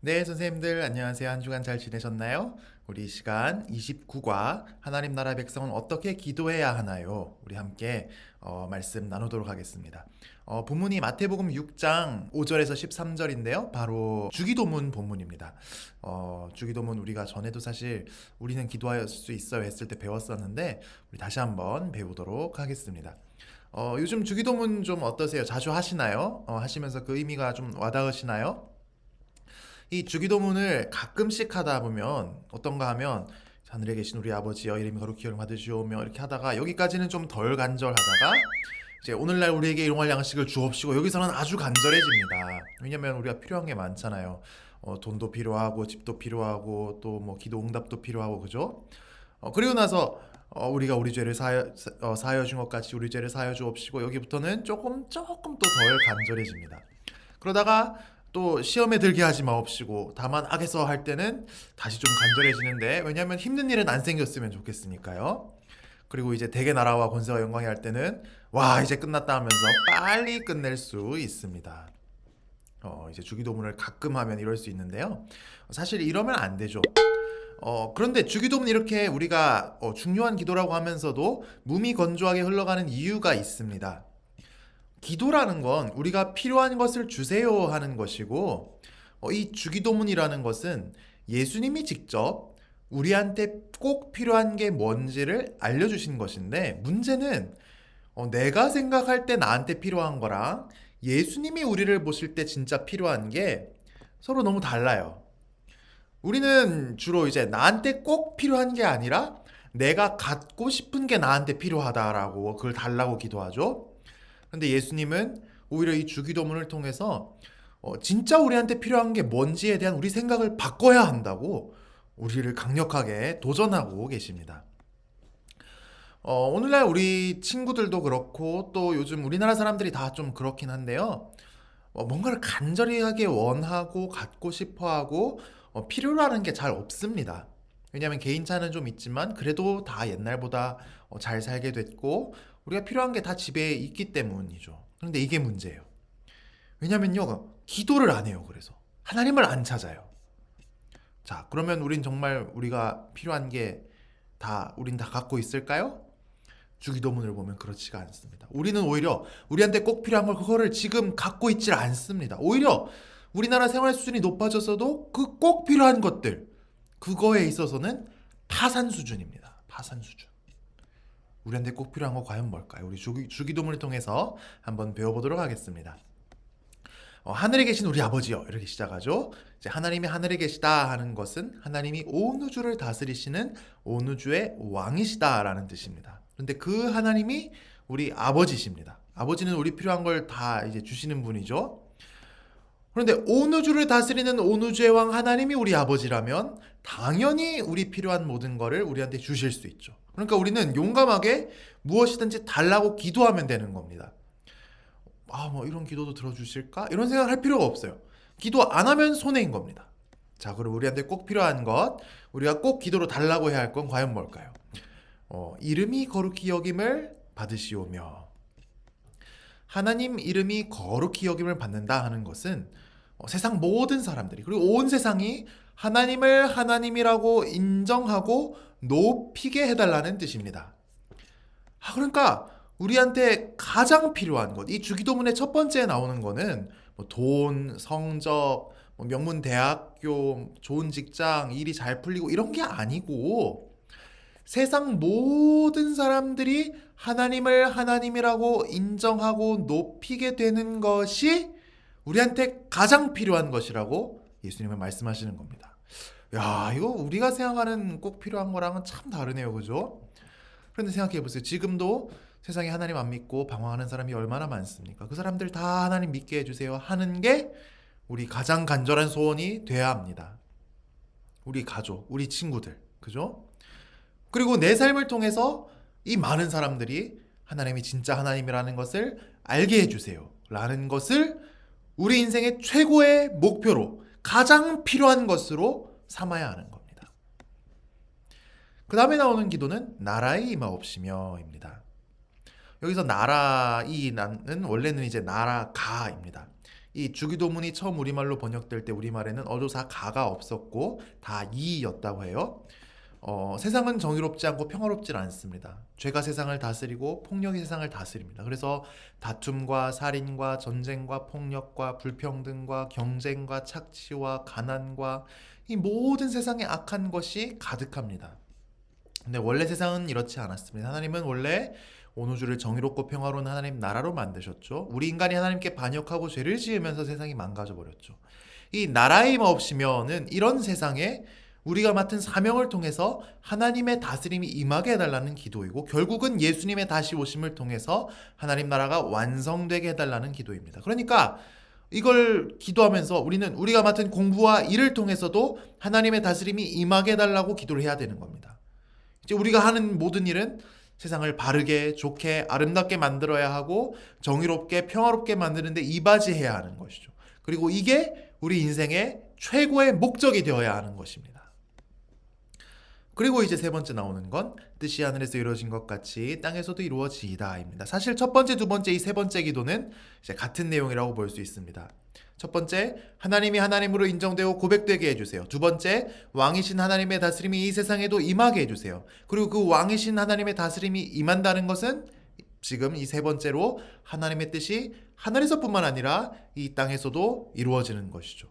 네, 선생님들 안녕하세요. 한 주간 잘 지내셨나요? 우리 이 시간 29과 하나님 나라 백성은 어떻게 기도해야 하나요? 우리 함께 말씀 나누도록 하겠습니다. 본문이 마태복음 6장 5절에서 13절인데요. 바로 주기도문 본문입니다. 주기도문 우리가 전에도 사실 우리는 기도할 수 있어요 했을 때 배웠었는데 우리 다시 한번 배우도록 하겠습니다. 요즘 주기도문 좀 어떠세요? 자주 하시나요? 하시면서 그 의미가 좀 와닿으시나요? 이 주기도문을 가끔씩 하다 보면 어떤가 하면 하늘에 계신 우리 아버지여 이름이 거룩히 여김 받으시오며 이렇게 하다가 여기까지는 좀 덜 간절하다가 이제 오늘날 우리에게 일용할 양식을 주옵시고 여기서는 아주 간절해집니다. 왜냐면 우리가 필요한 게 많잖아요. 돈도 필요하고 집도 필요하고 또 뭐 기도 응답도 필요하고 그죠? 그리고 나서 우리가 우리 죄를 사하여 준 것 같이 우리 죄를 사하여 주옵시고 여기부터는 조금 또 덜 간절해집니다. 그러다가 또 시험에 들게 하지 마옵시고 다만 악에서 할 때는 다시 좀 간절해지는데 왜냐하면 힘든 일은 안 생겼으면 좋겠으니까요. 그리고 이제 대개 나라와 권세와 영광이 할 때는 와 이제 끝났다 하면서 빨리 끝낼 수 있습니다. 이제 주기도문을 가끔 하면 이럴 수 있는데요. 사실 이러면 안 되죠. 그런데 주기도문 이렇게 우리가 중요한 기도라고 하면서도 몸이 건조하게 흘러가는 이유가 있습니다. 기도라는 건 우리가 필요한 것을 주세요 하는 것이고 이 주기도문이라는 것은 예수님이 직접 우리한테 꼭 필요한 게 뭔지를 알려주신 것인데 문제는 내가 생각할 때 나한테 필요한 거랑 예수님이 우리를 보실 때 진짜 필요한 게 서로 너무 달라요. 우리는 주로 이제 나한테 꼭 필요한 게 아니라 내가 갖고 싶은 게 나한테 필요하다라고 그걸 달라고 기도하죠. 근데 예수님은 오히려 이 주기도문을 통해서 진짜 우리한테 필요한 게 뭔지에 대한 우리 생각을 바꿔야 한다고 우리를 강력하게 도전하고 계십니다. 오늘날 우리 친구들도 그렇고 또 요즘 우리나라 사람들이 다 좀 그렇긴 한데요. 뭔가를 간절하게 원하고 갖고 싶어하고 필요로 하는 게 잘 없습니다. 왜냐하면 개인차는 좀 있지만 그래도 다 옛날보다 잘 살게 됐고 우리가 필요한 게 다 집에 있기 때문이죠. 그런데 이게 문제예요. 왜냐면요, 기도를 안 해요. 그래서 하나님을 안 찾아요. 자, 그러면 우린 정말 우리가 필요한 게 우린 다 갖고 있을까요? 주기도문을 보면 그렇지가 않습니다. 우리는 오히려 우리한테 꼭 필요한 걸 그거를 지금 갖고 있질 않습니다. 오히려 우리나라 생활 수준이 높아졌어도 그 꼭 필요한 것들 그거에 있어서는 파산 수준입니다. 파산 수준. 우리한테 꼭 필요한 거 과연 뭘까요? 우리 주기도문을 통해서 한번 배워보도록 하겠습니다. 하늘에 계신 우리 아버지요 이렇게 시작하죠. 이제 하나님이 하늘에 계시다 하는 것은 하나님이 온 우주를 다스리시는 온 우주의 왕이시다라는 뜻입니다. 그런데 그 하나님이 우리 아버지십니다. 아버지는 우리 필요한 걸 다 이제 주시는 분이죠. 그런데 온 우주를 다스리는 온 우주의 왕 하나님이 우리 아버지라면 당연히 우리 필요한 모든 거를 우리한테 주실 수 있죠. 그러니까 우리는 용감하게 무엇이든지 달라고 기도하면 되는 겁니다. 뭐 이런 기도도 들어주실까? 이런 생각을 할 필요가 없어요. 기도 안 하면 손해인 겁니다. 자, 그럼 우리한테 꼭 필요한 것, 우리가 꼭 기도로 달라고 해야 할 건 과연 뭘까요? 이름이 거룩히 여김을 받으시오며 하나님 이름이 거룩히 여김을 받는다 하는 것은 세상 모든 사람들이 그리고 온 세상이 하나님을 하나님이라고 인정하고 높이게 해달라는 뜻입니다. 그러니까 우리한테 가장 필요한 것, 이 주기도문의 첫 번째에 나오는 거는 뭐 돈, 성적, 뭐 명문 대학교, 좋은 직장, 일이 잘 풀리고 이런 게 아니고 세상 모든 사람들이 하나님을 하나님이라고 인정하고 높이게 되는 것이 우리한테 가장 필요한 것이라고 예수님은 말씀하시는 겁니다. 야, 이거 우리가 생각하는 꼭 필요한 거랑은 참 다르네요. 그죠? 그런데 생각해 보세요. 지금도 세상에 하나님 안 믿고 방황하는 사람이 얼마나 많습니까? 그 사람들 다 하나님 믿게 해주세요 하는 게 우리 가장 간절한 소원이 돼야 합니다. 우리 가족, 우리 친구들, 그죠? 그리고 내 삶을 통해서 이 많은 사람들이 하나님이 진짜 하나님이라는 것을 알게 해주세요 라는 것을 우리 인생의 최고의 목표로 가장 필요한 것으로 삼아야 하는 겁니다. 그 다음에 나오는 기도는 나라의 임하옵시며입니다. 여기서 나라이는 원래는 이제 나라가입니다. 이 주기도문이 처음 우리말로 번역될 때 우리말에는 어조사 가가 없었고 다 이였다고 해요. 세상은 정의롭지 않고 평화롭지 않습니다. 죄가 세상을 다스리고 폭력이 세상을 다스립니다. 그래서 다툼과 살인과 전쟁과 폭력과 불평등과 경쟁과 착취와 가난과 이 모든 세상의 악한 것이 가득합니다. 근데 원래 세상은 이렇지 않았습니다. 하나님은 원래 온 우주를 정의롭고 평화로운 하나님 나라로 만드셨죠. 우리 인간이 하나님께 반역하고 죄를 지으면서 세상이 망가져 버렸죠. 이 나라임 없이면은 이런 세상에 우리가 맡은 사명을 통해서 하나님의 다스림이 임하게 해달라는 기도이고 결국은 예수님의 다시 오심을 통해서 하나님 나라가 완성되게 해달라는 기도입니다. 그러니까 이걸 기도하면서 우리는 우리가 맡은 공부와 일을 통해서도 하나님의 다스림이 임하게 해달라고 기도를 해야 되는 겁니다. 이제 우리가 하는 모든 일은 세상을 바르게, 좋게, 아름답게 만들어야 하고 정의롭게, 평화롭게 만드는데 이바지해야 하는 것이죠. 그리고 이게 우리 인생의 최고의 목적이 되어야 하는 것입니다. 그리고 이제 세 번째 나오는 건 뜻이 하늘에서 이루어진 것 같이 땅에서도 이루어지이다입니다. 사실 첫 번째, 두 번째, 이 세 번째 기도는 이제 같은 내용이라고 볼 수 있습니다. 첫 번째, 하나님이 하나님으로 인정되고 고백되게 해주세요. 두 번째, 왕이신 하나님의 다스림이 이 세상에도 임하게 해주세요. 그리고 그 왕이신 하나님의 다스림이 임한다는 것은 지금 이 세 번째로 하나님의 뜻이 하늘에서뿐만 아니라 이 땅에서도 이루어지는 것이죠.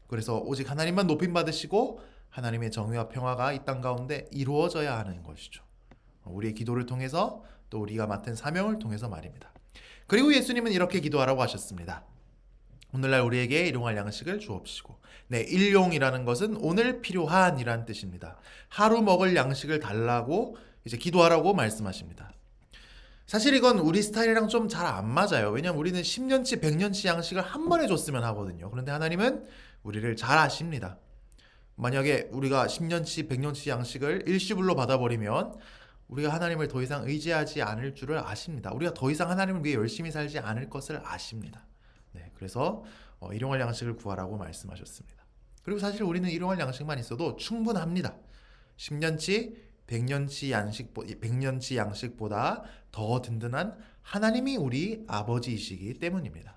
그래서 오직 하나님만 높임 받으시고 하나님의 정의와 평화가 이 땅 가운데 이루어져야 하는 것이죠. 우리의 기도를 통해서 또 우리가 맡은 사명을 통해서 말입니다. 그리고 예수님은 이렇게 기도하라고 하셨습니다. 오늘날 우리에게 일용할 양식을 주옵시고. 네, 일용이라는 것은 오늘 필요한 이란 뜻입니다. 하루 먹을 양식을 달라고 이제 기도하라고 말씀하십니다. 사실 이건 우리 스타일이랑 좀 잘 안 맞아요. 왜냐하면 우리는 10년치, 100년치 양식을 한 번에 줬으면 하거든요. 그런데 하나님은 우리를 잘 아십니다. 만약에 우리가 10년치, 100년치 양식을 일시불로 받아버리면 우리가 하나님을 더 이상 의지하지 않을 줄을 아십니다. 우리가 더 이상 하나님을 위해 열심히 살지 않을 것을 아십니다. 네, 그래서 일용할 양식을 구하라고 말씀하셨습니다. 그리고 사실 우리는 일용할 양식만 있어도 충분합니다. 10년치, 100년치 양식보다 더 든든한 하나님이 우리 아버지이시기 때문입니다.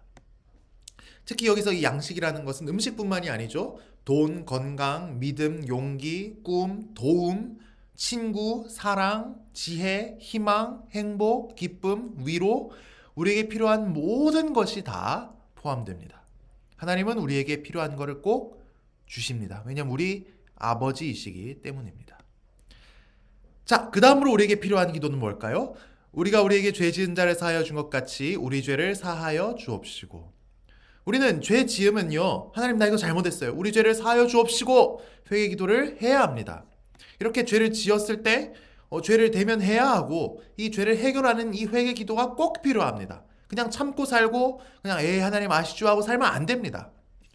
특히 여기서 이 양식이라는 것은 음식뿐만이 아니죠. 돈, 건강, 믿음, 용기, 꿈, 도움, 친구, 사랑, 지혜, 희망, 행복, 기쁨, 위로, 우리에게 필요한 모든 것이 다 포함됩니다. 하나님은 우리에게 필요한 것을 꼭 주십니다. 왜냐하면 우리 아버지이시기 때문입니다. 자, 그 다음으로 우리에게 필요한 기도는 뭘까요? 우리가 우리에게 죄 지은 자를 사하여 준 것 같이 우리 죄를 사하여 주옵시고. 우리는 죄 지으면요, 하나님 나 이거 잘못했어요, 우리 죄를 사하여 주옵시고 회개 기도를 해야 합니다. 이렇게 죄를 지었을 때 죄를 대면해야 하고 이 죄를 해결하는 이 회개 기도가 꼭 필요합니다. 그냥 참고 살고 그냥 에이 하나님 아시죠 하고 살면 안 됩니다.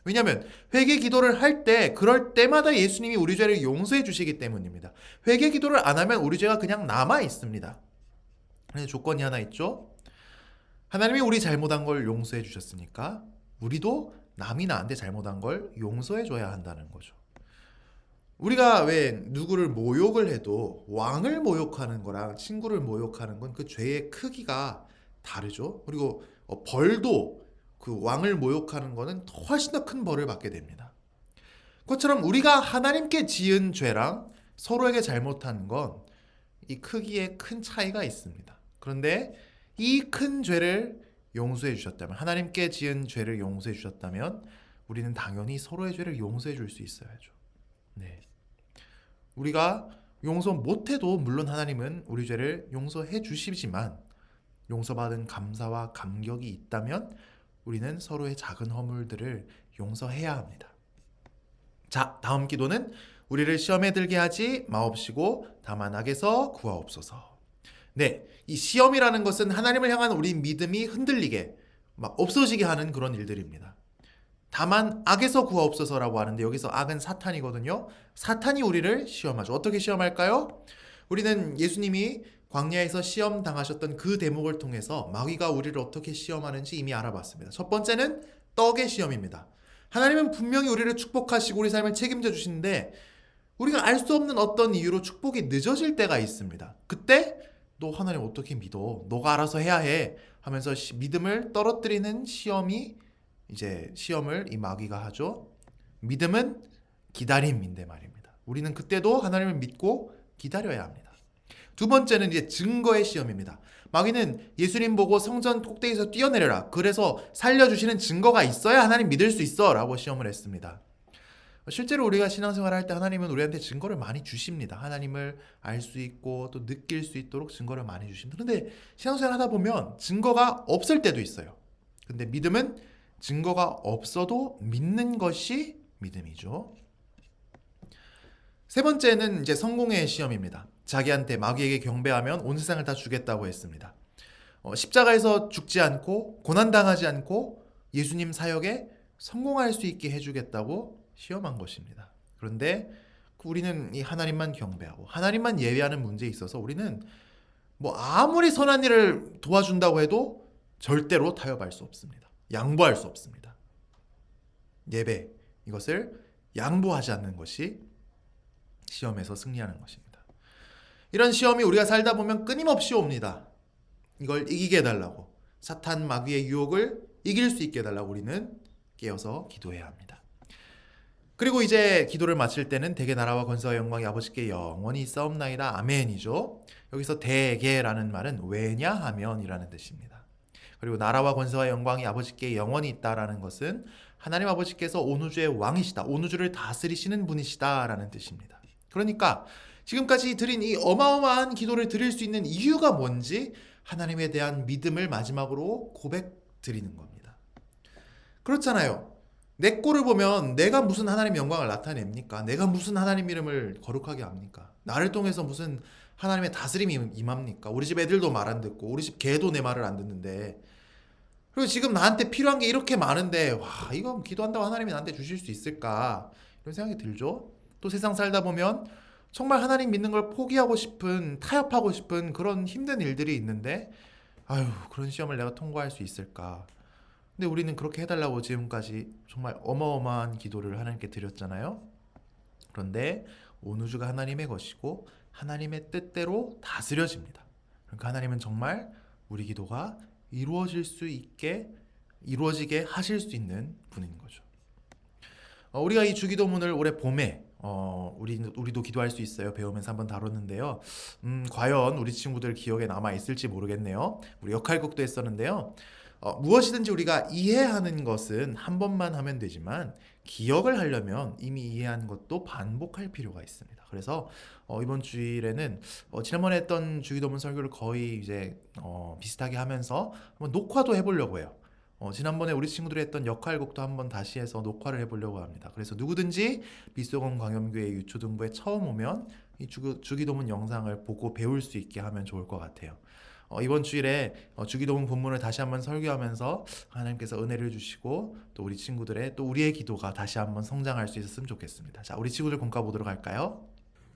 왜냐하면 회개 기도를 할 때 그럴 때마다 예수님이 우리 죄를 용서해 주시기 때문입니다. 회개 기도를 안 하면 우리 죄가 그냥 남아 있습니다. 그런데 조건이 하나 있죠. 하나님이 우리 잘못한 걸 용서해 주셨으니까 우리도 남이 나한테 잘못한 걸 용서해 줘야 한다는 거죠. 우리가 왜 누구를 모욕을 해도 왕을 모욕하는 거랑 친구를 모욕하는 건 그 죄의 크기가 다르죠. 그리고 벌도 그 왕을 모욕하는 거는 훨씬 더 큰 벌을 받게 됩니다. 그것처럼 우리가 하나님께 지은 죄랑 서로에게 잘못한 건 이 크기에 큰 차이가 있습니다. 그런데 이 큰 죄를 용서해 주셨다면, 하나님께 지은 죄를 용서해 주셨다면 우리는 당연히 서로의 죄를 용서해 줄 수 있어야죠. 네. 우리가 용서 못해도 물론 하나님은 우리 죄를 용서해 주시지만 용서받은 감사와 감격이 있다면 우리는 서로의 작은 허물들을 용서해야 합니다. 자, 다음 기도는 우리를 시험에 들게 하지 마옵시고 다만 악에서 구하옵소서. 네, 이 시험이라는 것은 하나님을 향한 우리 믿음이 흔들리게 막 없어지게 하는 그런 일들입니다. 다만 악에서 구하옵소서라고 하는데 여기서 악은 사탄이거든요. 사탄이 우리를 시험하죠. 어떻게 시험할까요? 우리는 예수님이 광야에서 시험 당하셨던 그 대목을 통해서 마귀가 우리를 어떻게 시험하는지 이미 알아봤습니다. 첫 번째는 떡의 시험입니다. 하나님은 분명히 우리를 축복하시고 우리 삶을 책임져 주시는데 우리가 알 수 없는 어떤 이유로 축복이 늦어질 때가 있습니다. 그때 너 하나님 어떻게 믿어? 너가 알아서 해야 해 하면서 믿음을 떨어뜨리는 시험이 이제 시험을 이 마귀가 하죠. 믿음은 기다림인데 말입니다. 우리는 그때도 하나님을 믿고 기다려야 합니다. 두 번째는 이제 증거의 시험입니다. 마귀는 예수님 보고 성전 꼭대기에서 뛰어내려라. 그래서 살려주시는 증거가 있어야 하나님 믿을 수 있어. 라고 시험을 했습니다. 실제로 우리가 신앙생활을 할 때 하나님은 우리한테 증거를 많이 주십니다. 하나님을 알 수 있고 또 느낄 수 있도록 증거를 많이 주십니다. 그런데 신앙생활 하다 보면 증거가 없을 때도 있어요. 근데 믿음은 증거가 없어도 믿는 것이 믿음이죠. 세 번째는 이제 성공의 시험입니다. 자기한테 마귀에게 경배하면 온 세상을 다 주겠다고 했습니다. 십자가에서 죽지 않고 고난당하지 않고 예수님 사역에 성공할 수 있게 해주겠다고 시험한 것입니다. 그런데 우리는 이 하나님만 경배하고 하나님만 예배하는 문제에 있어서 우리는 뭐 아무리 선한 일을 도와준다고 해도 절대로 타협할 수 없습니다. 양보할 수 없습니다. 예배, 이것을 양보하지 않는 것이 시험에서 승리하는 것입니다. 이런 시험이 우리가 살다 보면 끊임없이 옵니다. 이걸 이기게 해달라고, 사탄 마귀의 유혹을 이길 수 있게 해달라고 우리는 깨어서 기도해야 합니다. 그리고 이제 기도를 마칠 때는 대개 나라와 권세와 영광이 아버지께 영원히 있사옵나이다. 아멘이죠. 여기서 대개라는 말은 왜냐하면이라는 뜻입니다. 그리고 나라와 권세와 영광이 아버지께 영원히 있다라는 것은 하나님 아버지께서 온 우주의 왕이시다. 온 우주를 다스리시는 분이시다라는 뜻입니다. 그러니까 지금까지 드린 이 어마어마한 기도를 드릴 수 있는 이유가 뭔지 하나님에 대한 믿음을 마지막으로 고백 드리는 겁니다. 그렇잖아요. 내 꼴을 보면 내가 무슨 하나님의 영광을 나타냅니까? 내가 무슨 하나님 이름을 거룩하게 합니까? 나를 통해서 무슨 하나님의 다스림이 임합니까? 우리 집 애들도 말 안 듣고 우리 집 개도 내 말을 안 듣는데, 그리고 지금 나한테 필요한 게 이렇게 많은데 와, 이거 기도한다고 하나님이 나한테 주실 수 있을까? 이런 생각이 들죠. 또 세상 살다 보면 정말 하나님 믿는 걸 포기하고 싶은, 타협하고 싶은 그런 힘든 일들이 있는데 아유, 그런 시험을 내가 통과할 수 있을까? 근데 우리는 그렇게 해달라고 지금까지 정말 어마어마한 기도를 하나님께 드렸잖아요. 그런데 온 우주가 하나님의 것이고 하나님의 뜻대로 다스려집니다. 그러니까 하나님은 정말 우리 기도가 이루어지게 하실 수 있는 분인 거죠. 우리가 이 주기도문을 올해 봄에 우리도 기도할 수 있어요. 배우면서 한번 다뤘는데요. 과연 우리 친구들 기억에 남아 있을지 모르겠네요. 우리 역할극도 했었는데요. 무엇이든지 우리가 이해하는 것은 한 번만 하면 되지만 기억을 하려면 이미 이해한 것도 반복할 필요가 있습니다. 그래서 이번 주일에는 지난번에 했던 주기도문 설교를 거의 이제 비슷하게 하면서 한번 녹화도 해보려고 해요. 지난번에 우리 친구들이 했던 역할곡도 한번 다시 해서 녹화를 해보려고 합니다. 그래서 누구든지 미소건 광염교회 유초등부에 처음 오면 이 주기도문 영상을 보고 배울 수 있게 하면 좋을 것 같아요. 이번 주일에 주기도문 본문을 다시 한번 설교하면서 하나님께서 은혜를 주시고 또 우리 친구들의 또 우리의 기도가 다시 한번 성장할 수 있었으면 좋겠습니다. 자, 우리 친구들 공과 보도록 할까요?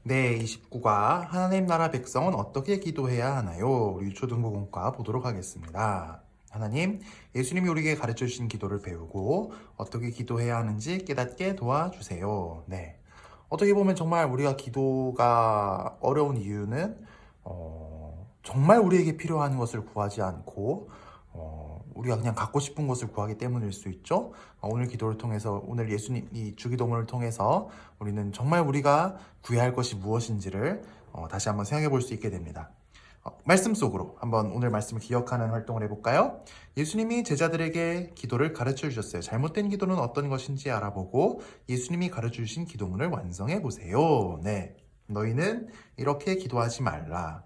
네, 29과 하나님 나라 백성은 어떻게 기도해야 하나요? 우리 유초등부 공과 보도록 하겠습니다. 하나님, 예수님이 우리에게 가르쳐 주신 기도를 배우고 어떻게 기도해야 하는지 깨닫게 도와주세요. 네, 어떻게 보면 정말 우리가 기도가 어려운 이유는 정말 우리에게 필요한 것을 구하지 않고 우리가 그냥 갖고 싶은 것을 구하기 때문일 수 있죠. 오늘 기도를 통해서, 오늘 예수님 이 주기도문을 통해서 우리는 정말 우리가 구해야 할 것이 무엇인지를 다시 한번 생각해 볼 수 있게 됩니다. 말씀 속으로 한번 오늘 말씀을 기억하는 활동을 해볼까요? 예수님이 제자들에게 기도를 가르쳐 주셨어요. 잘못된 기도는 어떤 것인지 알아보고 예수님이 가르쳐 주신 기도문을 완성해 보세요. 네, 너희는 이렇게 기도하지 말라.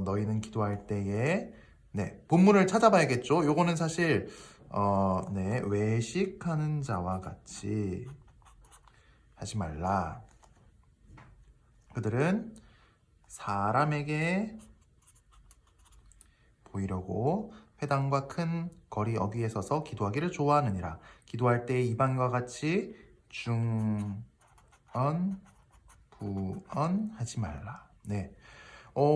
너희는 기도할 때에, 네, 본문을 찾아봐야겠죠. 요거는 사실 네, 외식하는 자와 같이 하지 말라. 그들은 사람에게 보이려고 회당과 큰 거리 어귀에 서서 기도하기를 좋아하느니라. 기도할 때 이방인과 같이 중언 부언 하지 말라. 네.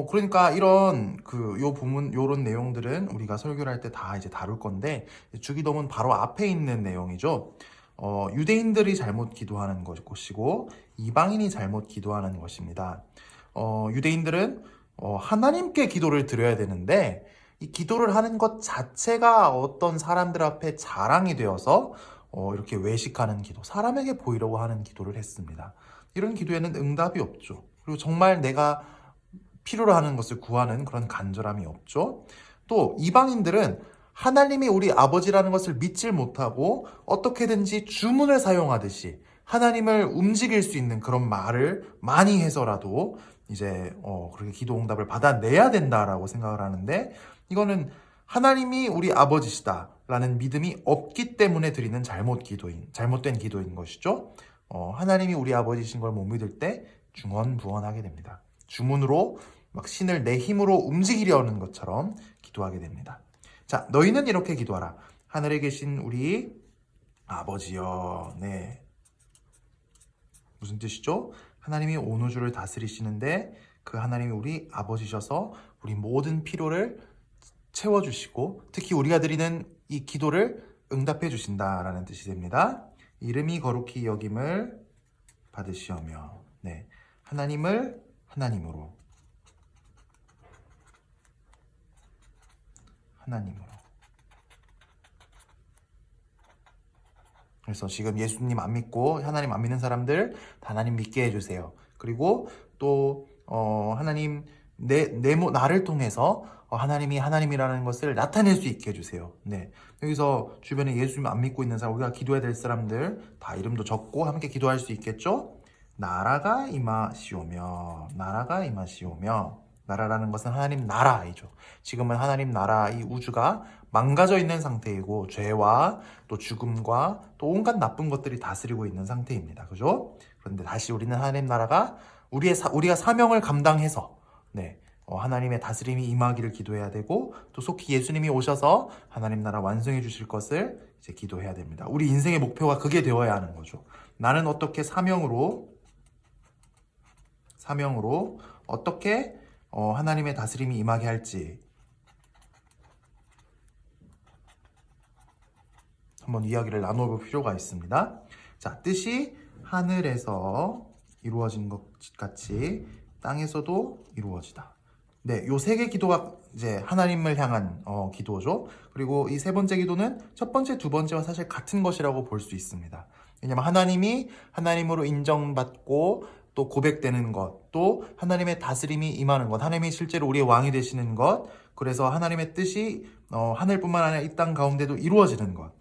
그러니까 이런 요 부문, 요런 내용들은 우리가 설교를 할 때 다 이제 다룰 건데, 주기도문 바로 앞에 있는 내용이죠. 유대인들이 잘못 기도하는 것이고, 이방인이 잘못 기도하는 것입니다. 유대인들은 하나님께 기도를 드려야 되는데, 이 기도를 하는 것 자체가 어떤 사람들 앞에 자랑이 되어서 이렇게 외식하는 기도, 사람에게 보이려고 하는 기도를 했습니다. 이런 기도에는 응답이 없죠. 그리고 정말 내가 필요로 하는 것을 구하는 그런 간절함이 없죠. 또 이방인들은 하나님이 우리 아버지라는 것을 믿질 못하고 어떻게든지 주문을 사용하듯이 하나님을 움직일 수 있는 그런 말을 많이 해서라도 이제 그렇게 기도 응답을 받아내야 된다라고 생각을 하는데, 이거는 하나님이 우리 아버지시다라는 믿음이 없기 때문에 드리는 잘못된 기도인 것이죠. 하나님이 우리 아버지신 걸 못 믿을 때 중언부언하게 됩니다. 주문으로 막 신을 내 힘으로 움직이려는 것처럼 기도하게 됩니다. 자, 너희는 이렇게 기도하라. 하늘에 계신 우리 아버지여. 네. 무슨 뜻이죠? 하나님이 온 우주를 다스리시는데 그 하나님이 우리 아버지셔서 우리 모든 필요를 채워주시고 특히 우리가 드리는 이 기도를 응답해 주신다라는 뜻이 됩니다. 이름이 거룩히 여김을 받으시오며. 네. 하나님을 하나님으로. 그래서 지금 예수님 안 믿고 하나님 안 믿는 사람들 다 하나님 믿게 해주세요. 그리고 또 하나님 나를 통해서 하나님이 하나님이라는 것을 나타낼 수 있게 해주세요. 네. 여기서 주변에 예수님 안 믿고 있는 사람, 우리가 기도해야 될 사람들 다 이름도 적고 함께 기도할 수 있겠죠? 나라가 임하시오며. 나라라는 것은 하나님 나라이죠. 지금은 하나님 나라, 이 우주가 망가져 있는 상태이고 죄와 또 죽음과 또 온갖 나쁜 것들이 다스리고 있는 상태입니다. 그죠? 그런데 다시 우리는 하나님 나라가 우리가 사명을 감당해서 하나님의 다스림이 임하기를 기도해야 되고, 또 속히 예수님이 오셔서 하나님 나라 완성해 주실 것을 이제 기도해야 됩니다. 우리 인생의 목표가 그게 되어야 하는 거죠. 나는 어떻게 사명으로 어떻게 하나님의 다스림이 임하게 할지 한번 이야기를 나눠볼 필요가 있습니다. 자, 뜻이 하늘에서 이루어진 것 같이 땅에서도 이루어지다. 네, 요 세 개 기도가 이제 하나님을 향한 기도죠. 그리고 이 세 번째 기도는 첫 번째, 두 번째와 사실 같은 것이라고 볼 수 있습니다. 왜냐하면 하나님이 하나님으로 인정받고 또 고백되는 것, 또 하나님의 다스림이 임하는 것, 하나님이 실제로 우리의 왕이 되시는 것, 그래서 하나님의 뜻이 하늘뿐만 아니라 이 땅 가운데도 이루어지는 것,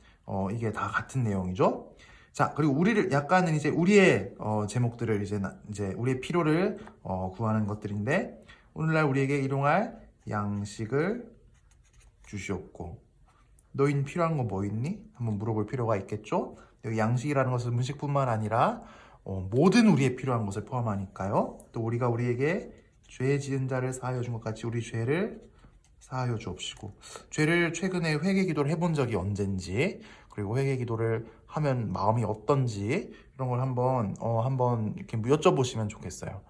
이게 다 같은 내용이죠. 자, 그리고 우리를 약간은 이제 우리의 제목들을 이제 우리의 필요를 구하는 것들인데, 오늘날 우리에게 일용할 양식을 주시옵고. 너희는 필요한 거 뭐 있니? 한번 물어볼 필요가 있겠죠. 여기 양식이라는 것은 음식뿐만 아니라 모든 우리의 필요한 것을 포함하니까요. 또 우리가 우리에게 죄 지은 자를 사하여 준 것 같이 우리 죄를 사하여 주옵시고. 죄를 최근에 회개 기도를 해본 적이 언젠지, 그리고 회개 기도를 하면 마음이 어떤지 이런 걸 한번 이렇게 여쭤보시면 좋겠어요.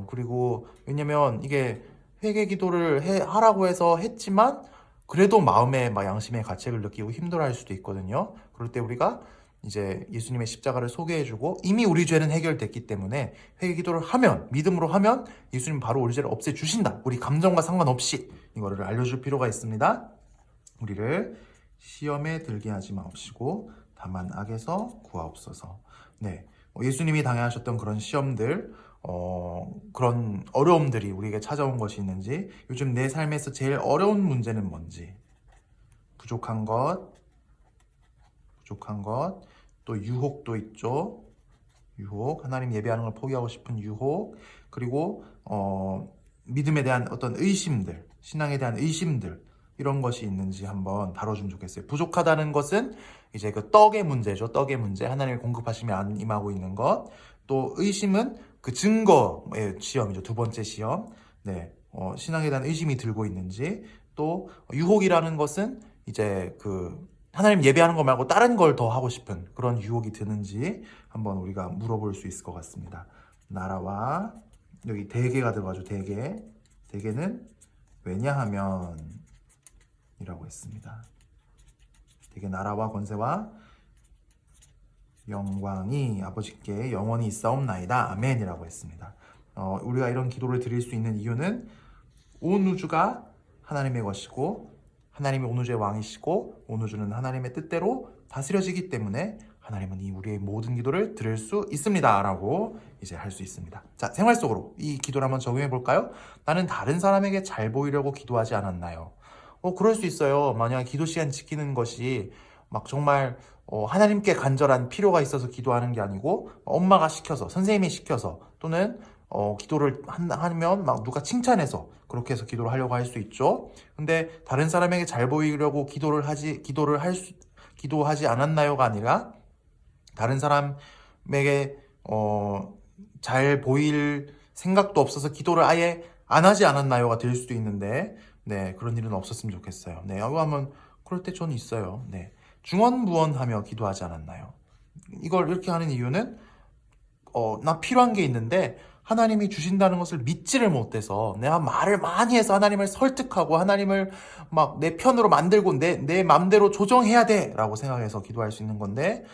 그리고 왜냐면 이게 회개 기도를 하라고 해서 했지만 그래도 마음에 막 양심의 가책을 느끼고 힘들어할 수도 있거든요. 그럴 때 우리가 이제 예수님의 십자가를 소개해주고 이미 우리 죄는 해결됐기 때문에 회개 기도를 하면, 믿음으로 하면 예수님 바로 우리 죄를 없애주신다. 우리 감정과 상관없이 이거를 알려줄 필요가 있습니다. 우리를 시험에 들게 하지 마옵시고 다만 악에서 구하옵소서. 네, 예수님이 당하셨던 그런 시험들, 그런 어려움들이 우리에게 찾아온 것이 있는지, 요즘 내 삶에서 제일 어려운 문제는 뭔지, 부족한 것, 또 유혹도 있죠. 유혹, 하나님 예배하는 걸 포기하고 싶은 유혹, 그리고 믿음에 대한 어떤 의심들, 신앙에 대한 의심들, 이런 것이 있는지 한번 다뤄주면 좋겠어요. 부족하다는 것은 이제 그 떡의 문제죠. 떡의 문제, 하나님이 공급하시면 안 임하고 있는 것. 또 의심은 그 증거의 시험이죠. 두 번째 시험. 네, 신앙에 대한 의심이 들고 있는지. 또 유혹이라는 것은 이제 그 하나님 예배하는 거 말고 다른 걸 더 하고 싶은 그런 유혹이 드는지 한번 우리가 물어볼 수 있을 것 같습니다. 나라와, 여기 대개가 들어가죠. 대개는 왜냐하면 이라고 했습니다. 대개 나라와 권세와 영광이 아버지께 영원히 있사옵나이다. 아멘이라고 했습니다. 우리가 이런 기도를 드릴 수 있는 이유는 온 우주가 하나님의 것이고 하나님이 온 우주의 왕이시고 온 우주는 하나님의 뜻대로 다스려지기 때문에 하나님은 이 우리의 모든 기도를 들을 수 있습니다 라고 이제 할 수 있습니다. 자, 생활 속으로 이 기도를 한번 적용해 볼까요? 나는 다른 사람에게 잘 보이려고 기도하지 않았나요? 그럴 수 있어요. 만약 기도 시간 지키는 것이 막 정말 하나님께 간절한 필요가 있어서 기도하는 게 아니고 엄마가 시켜서 선생님이 시켜서 또는 기도를 하면 막 누가 칭찬해서 그렇게 해서 기도를 하려고 할 수 있죠. 근데 다른 사람에게 잘 보이려고 기도하지 않았나요가 아니라 다른 사람에게 잘 보일 생각도 없어서 기도를 아예 안 하지 않았나요가 될 수도 있는데 네, 그런 일은 없었으면 좋겠어요. 네, 이거 하면 그럴 때 저는 있어요. 네, 중언부언하며 기도하지 않았나요? 이걸 이렇게 하는 이유는 나 필요한 게 있는데 하나님이 주신다는 것을 믿지를 못해서 내가 말을 많이 해서 하나님을 설득하고 하나님을 막 내 편으로 만들고 내 맘대로 조정해야 돼 라고 생각해서 기도할 수 있는 건데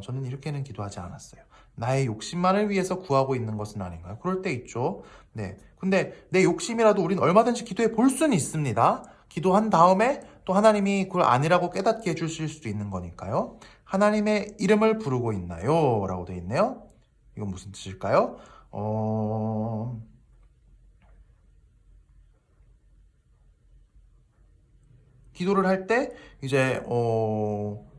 저는 이렇게는 기도하지 않았어요. 나의 욕심만을 위해서 구하고 있는 것은 아닌가요? 그럴 때 있죠. 네. 근데 내 욕심이라도 우린 얼마든지 기도해 볼 수는 있습니다. 기도한 다음에 또 하나님이 그걸 아니라고 깨닫게 해주실 수도 있는 거니까요. 하나님의 이름을 부르고 있나요? 라고 되어 있네요. 이건 무슨 뜻일까요? 기도를 할 때 이제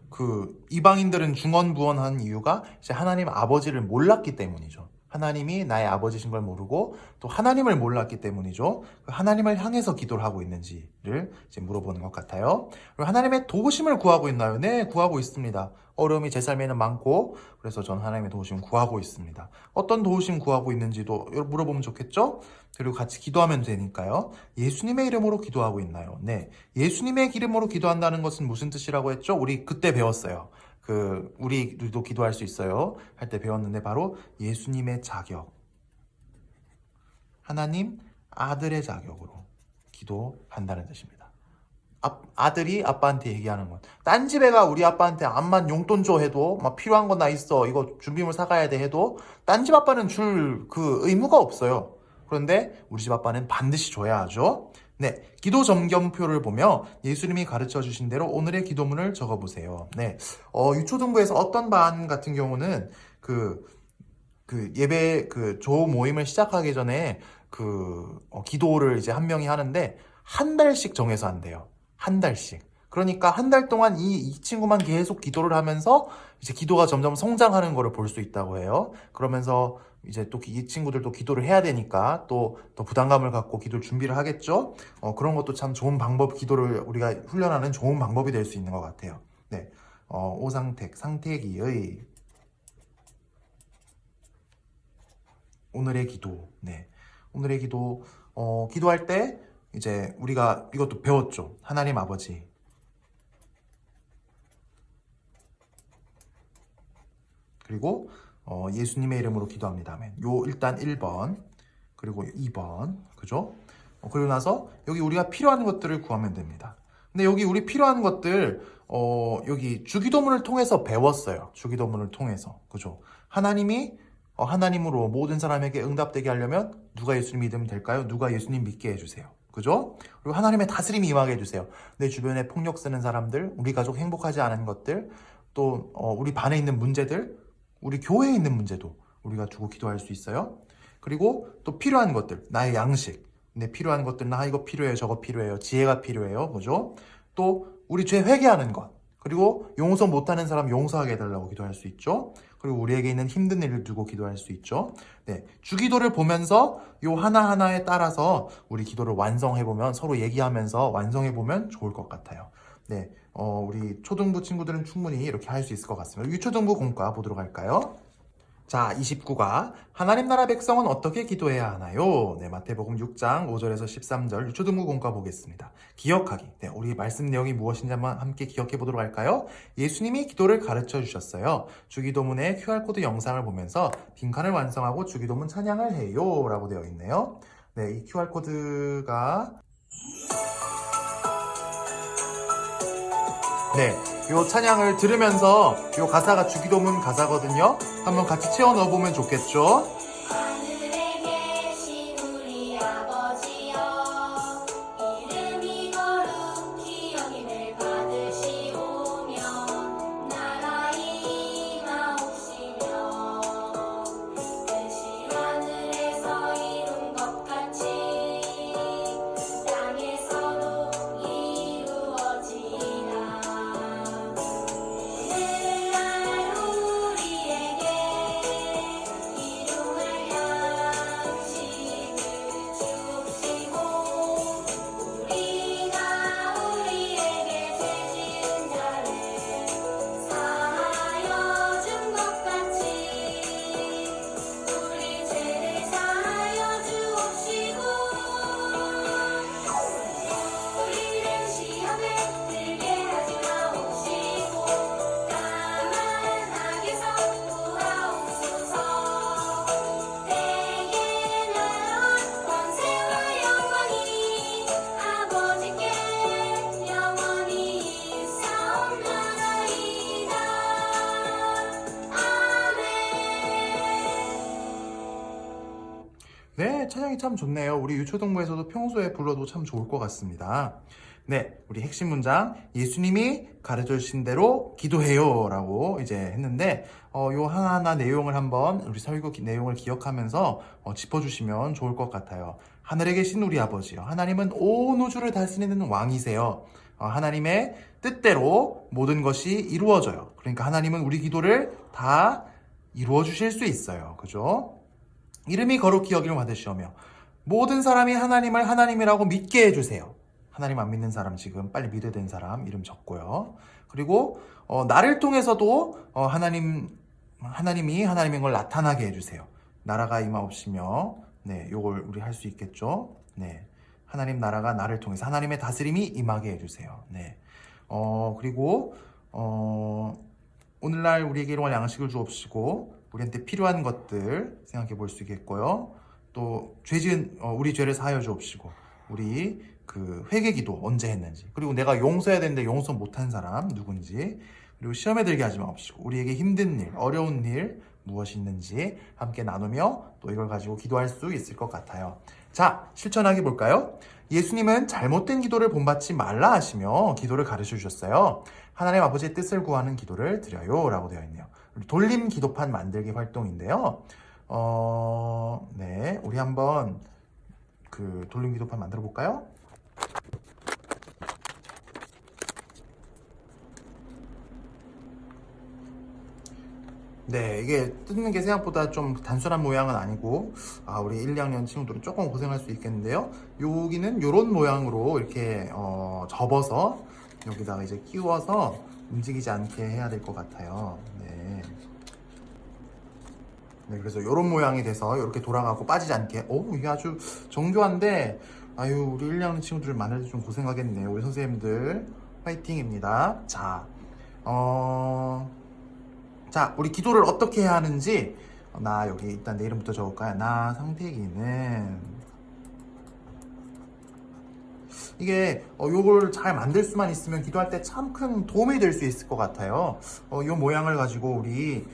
그 이방인들은 중언부언한 이유가 이제 하나님 아버지를 몰랐기 때문이죠. 하나님이 나의 아버지신 걸 모르고 또 하나님을 몰랐기 때문이죠. 하나님을 향해서 기도를 하고 있는지를 이제 물어보는 것 같아요. 그리고 하나님의 도우심을 구하고 있나요? 네, 구하고 있습니다. 어려움이 제 삶에는 많고 그래서 전 하나님의 도우심 구하고 있습니다. 어떤 도우심 구하고 있는지도 물어보면 좋겠죠? 그리고 같이 기도하면 되니까요. 예수님의 이름으로 기도하고 있나요? 네, 예수님의 이름으로 기도한다는 것은 무슨 뜻이라고 했죠? 우리 그때 배웠어요. 우리도 기도할 수 있어요. 할 때 배웠는데 바로 예수님의 자격. 하나님 아들의 자격으로 기도한다는 뜻입니다. 아들이 아빠한테 얘기하는 것. 딴 집애가 우리 아빠한테 암만 용돈 줘 해도 막 필요한 거 나 있어. 이거 준비물 사가야 돼 해도 딴 집 아빠는 줄 그 의무가 없어요. 그런데 우리 집 아빠는 반드시 줘야 하죠. 네, 기도 점검표를 보며 예수님이 가르쳐 주신 대로 오늘의 기도문을 적어보세요. 네, 유초등부에서 어떤 반 같은 경우는 예배 조 모임을 시작하기 전에 기도를 이제 한 명이 하는데 한 달씩 정해서 한대요. 한 달씩. 그러니까 한 달 동안 이 친구만 계속 기도를 하면서 이제 기도가 점점 성장하는 거를 볼 수 있다고 해요. 그러면서 이제 또 이 친구들도 기도를 해야 되니까 또 부담감을 갖고 기도를 준비를 하겠죠. 그런 것도 참 좋은 방법, 기도를 우리가 훈련하는 좋은 방법이 될 수 있는 것 같아요. 네, 상태기의 오늘의 기도. 네, 오늘의 기도. 기도할 때 이제 우리가 이것도 배웠죠. 하나님 아버지. 그리고 예수님의 이름으로 기도합니다. 일단 1번 그리고 2번 그죠? 그리고 나서 여기 우리가 필요한 것들을 구하면 됩니다. 근데 여기 우리 필요한 것들 여기 주기도문을 통해서 배웠어요. 주기도문을 통해서 그죠? 하나님이 하나님으로 모든 사람에게 응답되게 하려면 누가 예수님 믿으면 될까요? 누가 예수님 믿게 해주세요. 그죠? 그리고 하나님의 다스림이 임하게 해주세요. 내 주변에 폭력 쓰는 사람들, 우리 가족 행복하지 않은 것들, 또 우리 반에 있는 문제들, 우리 교회에 있는 문제도 우리가 두고 기도할 수 있어요. 그리고 또 필요한 것들, 나의 양식, 내 필요한 것들, 나 이거 필요해요, 저거 필요해요, 지혜가 필요해요, 그죠? 또 우리 죄 회개하는 것, 그리고 용서 못하는 사람 용서하게 해달라고 기도할 수 있죠. 그리고 우리에게 있는 힘든 일을 두고 기도할 수 있죠. 네, 주기도를 보면서 요 하나하나에 따라서 우리 기도를 완성해보면, 서로 얘기하면서 완성해보면 좋을 것 같아요. 네, 우리 초등부 친구들은 충분히 이렇게 할 수 있을 것 같습니다. 유초등부 공과 보도록 할까요? 자, 29가 하나님 나라 백성은 어떻게 기도해야 하나요? 네, 마태복음 6장 5절에서 13절 유초등부 공과 보겠습니다. 기억하기. 네, 우리 말씀 내용이 무엇인지 한번 함께 기억해 보도록 할까요? 예수님이 기도를 가르쳐 주셨어요. 주기도문의 QR코드 영상을 보면서 빈칸을 완성하고 주기도문 찬양을 해요 라고 되어 있네요. 네, 이 QR코드가 네, 요 찬양을 들으면서 요 가사가 주기도문 가사거든요. 한번 같이 채워 넣어보면 좋겠죠? 하늘에 계신 우리 아버지여, 이름 네, 찬양이 참 좋네요. 우리 유초동부에서도 평소에 불러도 참 좋을 것 같습니다. 네, 우리 핵심 문장 예수님이 가르쳐 주신 대로 기도해요 라고 이제 했는데 요 하나하나 내용을 한번 우리 설교 내용을 기억하면서 짚어주시면 좋을 것 같아요. 하늘에 계신 우리 아버지요, 하나님은 온 우주를 다스리는 왕이세요. 하나님의 뜻대로 모든 것이 이루어져요. 그러니까 하나님은 우리 기도를 다 이루어 주실 수 있어요. 그죠? 이름이 거룩히 여김을 받으시오며 모든 사람이 하나님을 하나님이라고 믿게 해주세요. 하나님 안 믿는 사람 지금 빨리 믿어야 되는 사람 이름 적고요. 그리고 나를 통해서도 하나님이 하나님인 걸 나타나게 해주세요. 나라가 임하옵시며, 네, 요걸 우리 할 수 있겠죠. 네, 하나님 나라가 나를 통해서 하나님의 다스림이 임하게 해주세요. 네, 그리고 오늘날 우리에게 일용할 양식을 주옵시고 우리한테 필요한 것들 생각해 볼 수 있겠고요. 또 죄지은 우리 죄를 사하여 주옵시고 우리 그 회개기도 언제 했는지, 그리고 내가 용서해야 되는데 용서 못한 사람 누군지, 그리고 시험에 들게 하지 마옵시고 우리에게 힘든 일, 어려운 일 무엇이 있는지 함께 나누며 또 이걸 가지고 기도할 수 있을 것 같아요. 자, 실천하기 볼까요? 예수님은 잘못된 기도를 본받지 말라 하시며 기도를 가르쳐 주셨어요. 하나님 아버지의 뜻을 구하는 기도를 드려요 라고 되어 있네요. 돌림 기도판 만들기 활동인데요. 네, 우리 한번 그 돌림 기도판 만들어 볼까요? 네, 이게 뜯는 게 생각보다 좀 단순한 모양은 아니고, 우리 1, 2학년 친구들은 조금 고생할 수 있겠는데요. 여기는 이런 모양으로 이렇게 접어서 여기다가 이제 끼워서 움직이지 않게 해야 될 것 같아요. 네. 네, 그래서 이런 모양이 돼서 이렇게 돌아가고 빠지지 않게. 이게 아주 정교한데, 우리 1, 2학년 친구들 만들 때 좀 고생하겠네요. 우리 선생님들 화이팅입니다. 자, 우리 기도를 어떻게 해야 하는지, 나 여기 일단 내 이름부터 적을까요? 나 상태기는, 이게 요걸 잘 만들 수만 있으면 기도할 때 참 큰 도움이 될 수 있을 것 같아요. 요 모양을 가지고 우리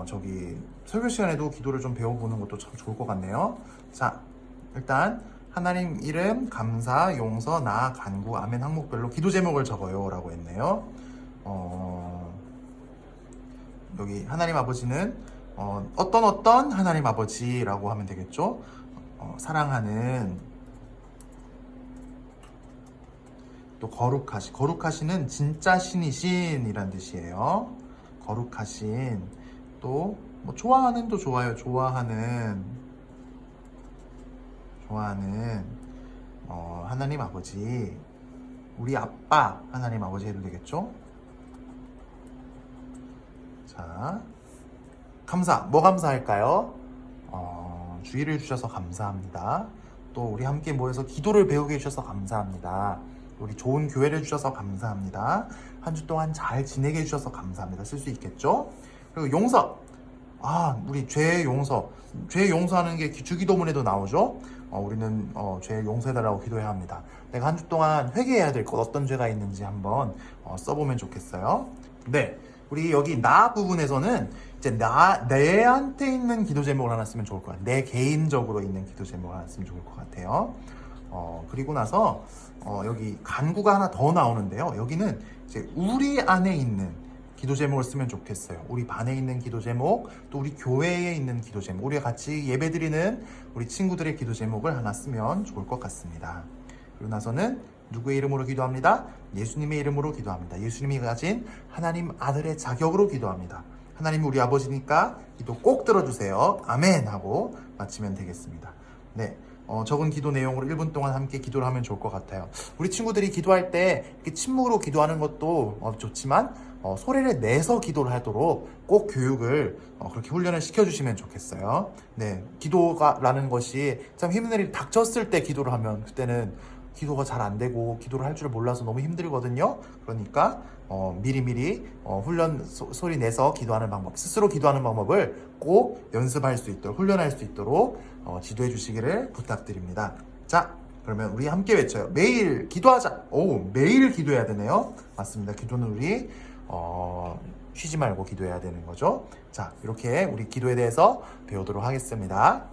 저기 설교 시간에도 기도를 좀 배워보는 것도 참 좋을 것 같네요. 자, 일단 하나님 이름, 감사, 용서, 나, 간구, 아멘 항목별로 기도 제목을 적어요 라고 했네요. 여기 하나님 아버지는 어떤 하나님 아버지라고 하면 되겠죠. 사랑하는, 또 거룩하시는 진짜 신이신 이란 뜻이에요. 거룩하신, 또 뭐 좋아하는도 좋아요. 좋아하는 하나님 아버지, 우리 아빠 하나님 아버지 해도 되겠죠. 자, 뭐 감사할까요? 주의를 주셔서 감사합니다. 또 우리 함께 모여서 기도를 배우게 해주셔서 감사합니다. 우리 좋은 교회를 주셔서 감사합니다. 한 주 동안 잘 지내게 해주셔서 감사합니다. 쓸 수 있겠죠? 그리고 용서. 우리 죄 용서하는 게 주기도문에도 나오죠? 우리는 죄 용서해달라고 기도해야 합니다. 내가 한 주 동안 회개해야 될 것, 어떤 죄가 있는지 한번 써보면 좋겠어요. 네, 우리 여기 나 부분에서는 이제 내한테 있는 기도 제목을 하나 쓰면 좋을 것 같아요. 내 개인적으로 있는 기도 제목을 하나 쓰면 좋을 것 같아요. 그리고 나서 여기 간구가 하나 더 나오는데요. 여기는 이제 우리 안에 있는 기도 제목을 쓰면 좋겠어요. 우리 반에 있는 기도 제목, 또 우리 교회에 있는 기도 제목, 우리가 같이 예배드리는 우리 친구들의 기도 제목을 하나 쓰면 좋을 것 같습니다. 그리고 나서는 누구의 이름으로 기도합니다? 예수님의 이름으로 기도합니다. 예수님이 가진 하나님 아들의 자격으로 기도합니다. 하나님 우리 아버지니까 기도 꼭 들어주세요. 아멘 하고 마치면 되겠습니다. 네, 적은 기도 내용으로 1분 동안 함께 기도를 하면 좋을 것 같아요. 우리 친구들이 기도할 때 이렇게 침묵으로 기도하는 것도 좋지만 소리를 내서 기도를 하도록 꼭 교육을 그렇게 훈련을 시켜주시면 좋겠어요. 네, 기도라는 것이 참 힘든 일이 닥쳤을 때 기도를 하면 그때는 기도가 잘 안 되고 기도를 할 줄 몰라서 너무 힘들거든요. 그러니까 미리미리 소리 내서 기도하는 방법, 스스로 기도하는 방법을 꼭 연습할 수 있도록, 훈련할 수 있도록 지도해 주시기를 부탁드립니다. 자, 그러면 우리 함께 외쳐요. 매일 기도하자. 매일 기도해야 되네요. 맞습니다. 기도는 우리 쉬지 말고 기도해야 되는 거죠. 자, 이렇게 우리 기도에 대해서 배우도록 하겠습니다.